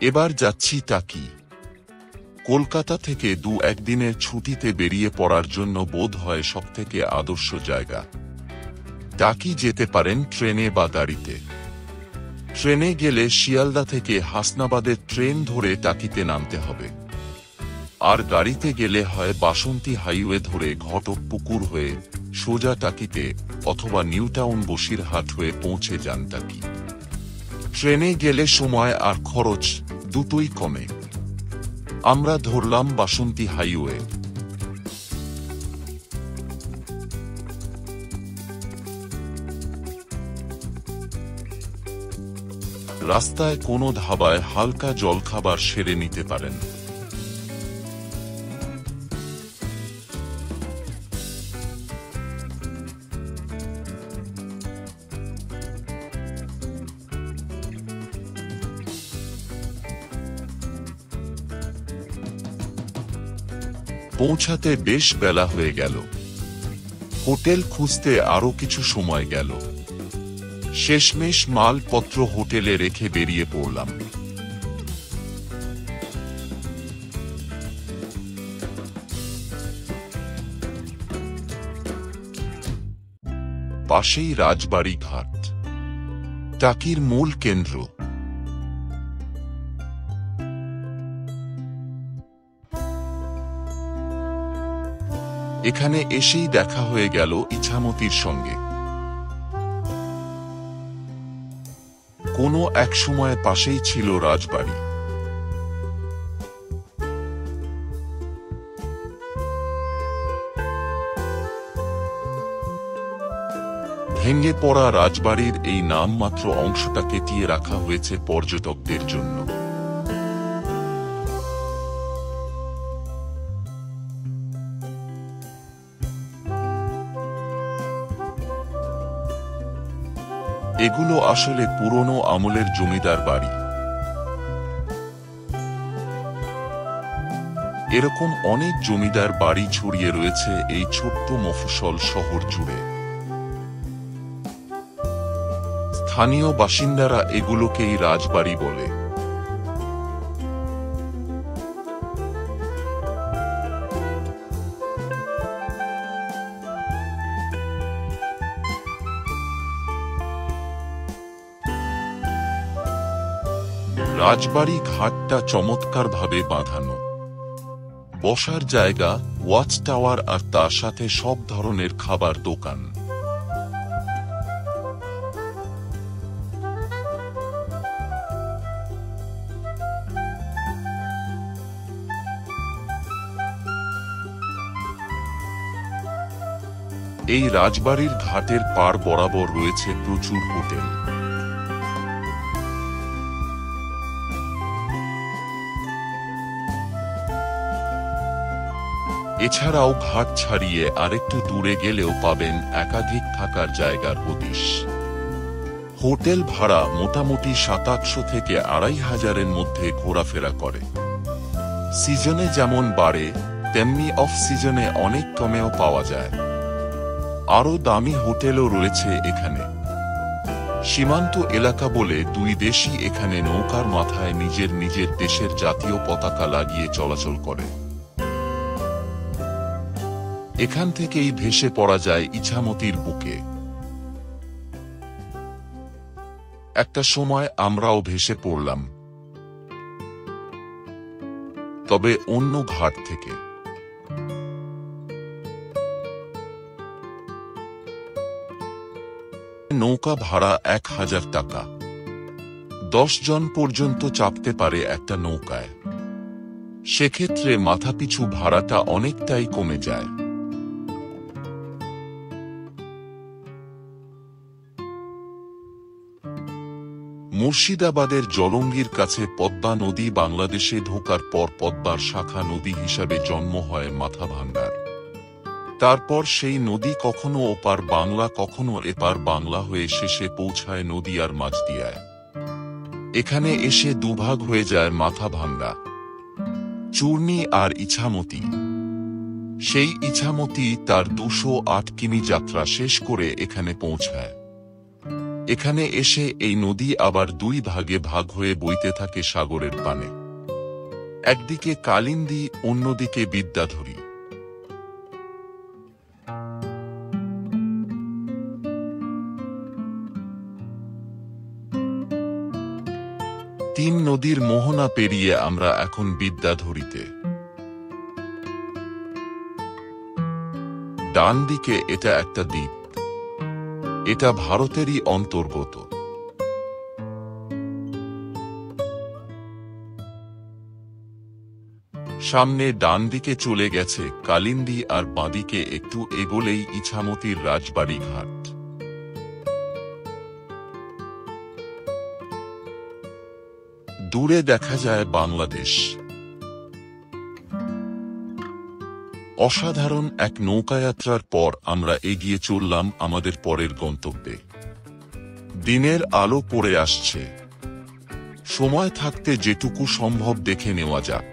এবার যাচ্ছি টাকি। কলকাতা থেকে 2-1 দিনের ছুটিতে বেরিয়ে পড়ার জন্য বোধ হয় সবথেকে আদর্শ জায়গা। টাকি যেতে পারেন ট্রেনে বা গাড়িতে। ট্রেনে গেলে শিয়ালদা থেকে হাসনাবাদের ট্রেন ধরে টাকিতে নামতে হবে, আর গাড়িতে গেলে হয় বাসন্তী হাইওয়ে ধরে ঘটকপুকুর হয়ে সোজা টাকিতে, অথবা নিউটাউন বসিরহাট হয়ে পৌঁছে যান টাকি। ট্রেনে গেলে সময় আর খরচ দুটোই কমে। আমরা ধরলাম বাসন্তী হাইওয়ে। রাস্তায় কোনো ধাবায় হালকা জলখাবার সেরে নিতে পারেন। পৌঁছাতে বেশ বেলা হয়ে গেল। হোটেল খুঁজতে আরো কিছু সময় গেল। শেষমেশ মালপত্র হোটেলে রেখে বেরিয়ে পড়লাম। পাশেই রাজবাড়ি ঘাট, টাকির মূল কেন্দ্র। এখানে এসেই দেখা হয়ে গেল ইছামতির সঙ্গে। কোনো এক সময় পাশেই ছিল রাজবাড়ি। ভেঙে পড়া রাজবাড়ির এই নামমাত্র অংশটা কেটিয়ে রাখা হয়েছে পর্যটকদের জন্য। এগুলো আসলে পুরনো আমলের জমিদার বাড়ি। এরকম অনেক জমিদার বাড়ি ছড়িয়ে রয়েছে এই ছোট্ট মফস্বল শহর জুড়ে। স্থানীয় বাসিন্দারা এগুলোকেই রাজবাড়ি বলে। রাজবাড়ি ঘাটটা চমৎকারভাবে বাঁধানো। বসার জায়গা, ওয়াচ টাওয়ার আর তার সাথে সব ধরনের খাবার দোকান। এই রাজবাড়ির ঘাটের পার বরাবর রয়েছে প্রচুর হোটেল। এছাড়াও ঘাট ছাড়িয়ে আরেকটু দূরে গেলেও পাবেন একাধিক থাকার জায়গার হদিশ। হোটেল ভাড়া মোটামুটি 700 থেকে 2500-এর মধ্যে ঘোরাফেরা করে। সিজনে যেমন বাড়ে, তেমনি অফ সিজনে অনেক কমেও পাওয়া যায়। আরও দামি হোটেলও রয়েছে এখানে। সীমান্ত এলাকা বলে দুই দেশই এখানে নৌকার মাথায় নিজের নিজের দেশের জাতীয় পতাকা লাগিয়ে চলাচল করে। এখান থেকেই ভেসে পড়া যায় ইছামতির বুকে। একটা সময় আমরাও ভেসে পড়লাম, তবে অন্য ঘাট থেকে। নৌকা ভাড়া 1000 টাকা। 10 জন পর্যন্ত চাপতে পারে একটা নৌকায়। সেক্ষেত্রে মাথাপিছু ভাড়াটা অনেকটাই কমে যায়। মুর্শিদাবাদের জলঙ্গির কাছে পদ্মা নদী বাংলাদেশে ঢোকার পর পদ্মার শাখা নদী হিসাবে জন্ম হয় মাথাভাঙ্গার। তারপর সেই নদী কখনো ওপার বাংলা কখনো এপার বাংলা হয়ে শেষে পৌঁছায় নদীয়ার মাঝদিয়ায়। এখানে এসে দুভাগ হয়ে যায় মাথাভাঙ্গা, চূর্ণী আর ইছামতি। সেই ইছামতি তার 208 কিমি যাত্রা শেষ করে এখানে পৌঁছায়। এখানে এসে এই নদী আবার দুই ভাগে ভাগ হয়ে বইতে থাকে সাগরের পানে। একদিকে কালিন্দী, অন্যদিকে বিদ্যাধরী। তিন নদীর মোহনা পেরিয়ে আমরা এখন বিদ্যাধরীতে। ডান দিকে এটা একটা দ্বীপ, এটা ভারতেরই অন্তর্গত। সামনে ডান দিকে চলে গেছে কালিন্দী, আর বাঁদিকে একটু এগোলেই ইছামতির রাজবাড়ি ঘাট। দূরে দেখা যায় বাংলাদেশ। অসাধারণ এক নৌকাযাত্রার পর আমরা এগিয়ে চললাম আমাদের পরের গন্তব্যে। দিনের আলো পড়ে আসছে, সময় থাকতে যেটুকু সম্ভব দেখে নেওয়া যাক,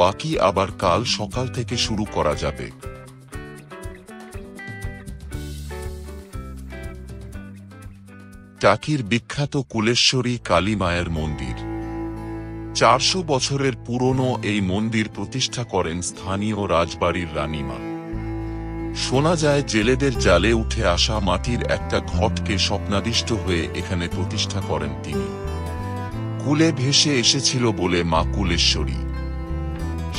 বাকি আবার কাল সকাল থেকে শুরু করা যাবে। টাকির বিখ্যাত কুলেশ্বরী কালী মায়ের মন্দির। 400 বছরের পুরনো এই মন্দির প্রতিষ্ঠা করেন স্থানীয় রাজবাড়ির রানীমা। শোনা যায় জেলেদের জালে উঠে আসা মাটির একটা ঘটকে স্বপ্নাদিষ্ট হয়ে এখানে প্রতিষ্ঠা করেন তিনি। কুলে ভেসে এসেছিল বলে মা কুলেশ্বরী।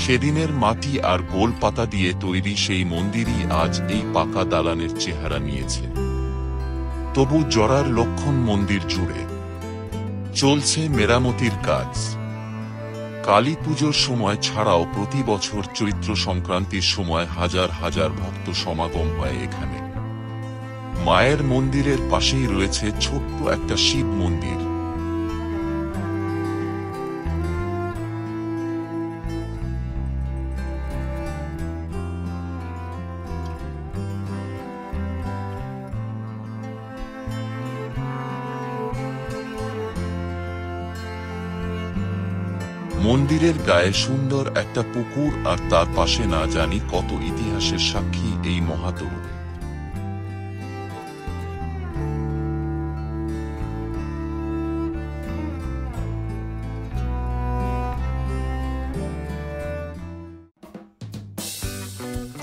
সেদিনের মাটি আর গোল পাতা দিয়ে তৈরি সেই মন্দিরই আজ এই পাকা দালানের চেহারা নিয়েছে। তবু জরার লক্ষণ মন্দির জুড়ে চলছে মেরামতির কাজ। কালী পুজোর সময় ছাড়াও প্রতি বছর চৈত্র সংক্রান্তির সময় হাজার হাজার ভক্ত সমাগম হয় এখানে। মায়ের মন্দিরের পাশেই রয়েছে ছোট্ট একটা শিব মন্দির। মন্দিরের গায়ে সুন্দর একটা পুকুর, আর তার পাশে না জানি কত ইতিহাসের সাক্ষী এই মহাতরু।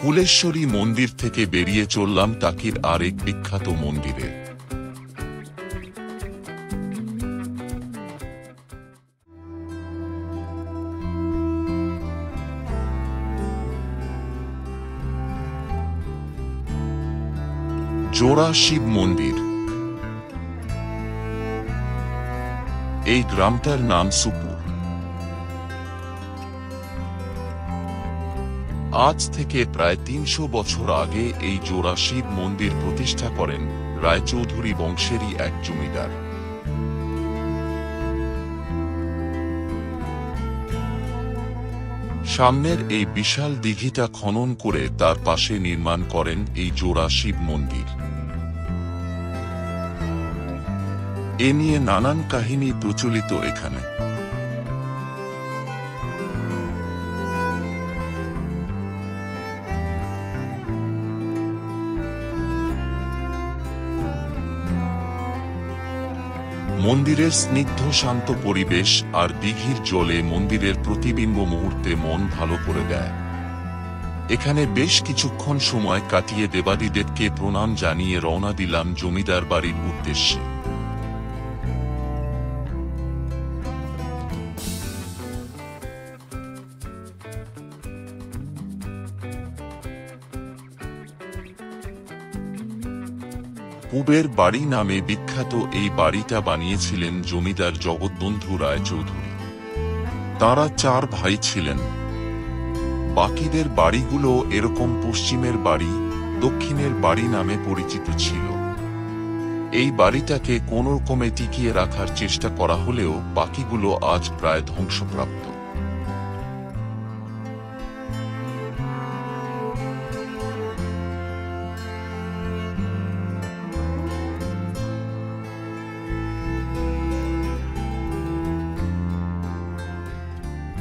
কুলেশ্বরী মন্দির থেকে বেরিয়ে চললাম টাকির আরেক বিখ্যাত মন্দিরে। জোড়া শিব মন্দির। এই গ্রামটার নাম সুপুর। আজ থেকে প্রায় 300 বছর আগে এই জোড়া শিব মন্দির প্রতিষ্ঠা করেন রায়চৌধুরী বংশেরই এক জমিদার। সামনের এই বিশাল দিঘিটা খনন করে তার পাশে নির্মাণ করেন এই জোড়া শিব মন্দির। এ নিয়ে নানান কাহিনী প্রচলিত এখানে। মন্দিরের স্নিগ্ধ শান্ত পরিবেশ আর দিঘির জলে মন্দিরের প্রতিবিম্ব মুহূর্তে মন ভালো করে দেয়। এখানে বেশ কিছুক্ষণ সময় কাটিয়ে দেবাদিদেবকে প্রণাম জানিয়ে রওনা দিলাম জমিদার বাড়ির উদ্দেশ্যে। পুবের বাড়ি নামে বিখ্যাত এই বাড়িটা বানিয়েছিলেন জমিদার জগৎবন্ধু রায়চৌধুরী। তাঁরা 4 ভাই ছিলেন। বাকিদের বাড়িগুলো এরকম পশ্চিমের বাড়ি, দক্ষিণের বাড়ি নামে পরিচিত ছিল। এই বাড়িটাকে কোনো রকমে টিকিয়ে রাখার চেষ্টা করা হলেও বাকিগুলো আজ প্রায় ধ্বংসপ্রাপ্ত।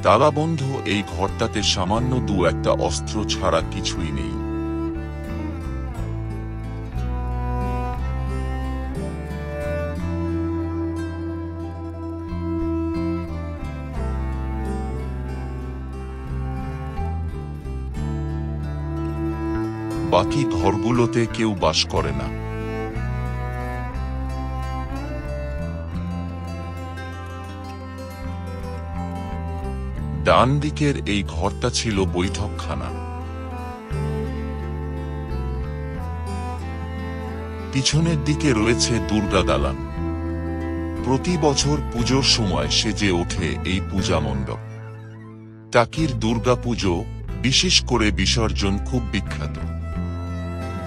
তালাবন্ধ এই ঘরটাতে সামান্য 2-1টা অস্ত্র ছাড়া কিছুই নেই। বাকি ঘরগুলোতে কেউ বাস করে না। ডান দিকের এই ঘরটা ছিল বৈঠকখানা। পিছনের দিকে রয়েছে দুর্গা দালান। প্রতি বছর পুজোর সময় সেজে ওঠে এই পূজা মণ্ডপ। টাকির দুর্গা পুজো, বিশেষ করে বিসর্জন, খুব বিখ্যাত।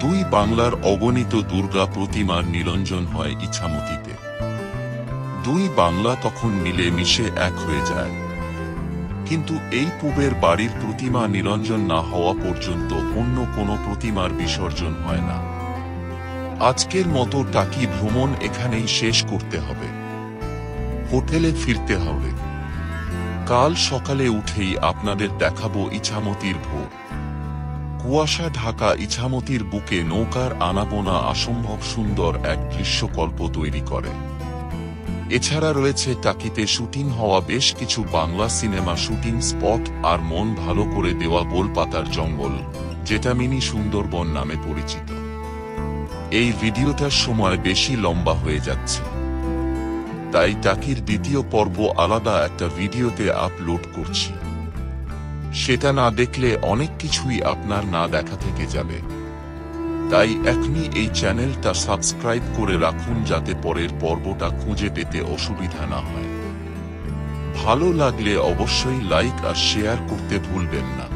দুই বাংলার অগণিত দুর্গা প্রতিমার নিরঞ্জন হয় ইছামতিতে। দুই বাংলা তখন মিলে মিশে এক হয়ে যায়। কিন্তু এই পূবের বাড়ির প্রতিমা নিরঞ্জন না হওয়া পর্যন্ত অন্য কোনো প্রতিমার বিসর্জন হয় না। আজকের মতো টাকি ভ্রমণ এখানেই শেষ করতে হবে। হোটেলে ফিরতে হবে। কাল সকালে উঠেই আপনাদের দেখাবো ইছামতির ভোর। কুয়াশা ঢাকা ইছামতির বুকে নৌকার আনাগোনা অসম্ভব সুন্দর এক দৃশ্যকল্প তৈরি করে। এছাড়া রয়েছে টাকিতে শুটিং হওয়া বেশ কিছু বাংলা সিনেমা শুটিং স্পট আর মন ভালো করে দেওয়া গোলপাতার জঙ্গল, যেটা মিনি সুন্দরবন নামে পরিচিত। এই ভিডিওটার সময় বেশি লম্বা হয়ে যাচ্ছে, তাই টাকির দ্বিতীয় পর্ব আলাদা একটা ভিডিওতে আপলোড করছি। সেটা না দেখলে অনেক কিছুই আপনার না দেখা থেকে যাবে। তাই এখনই এই চ্যানেলটা সাবস্ক্রাইব করে রাখুন, যাতে পরের পর্বটা খুঁজে পেতে অসুবিধা না হয়। ভালো লাগলে অবশ্যই লাইক আর শেয়ার করতে ভুলবেন না।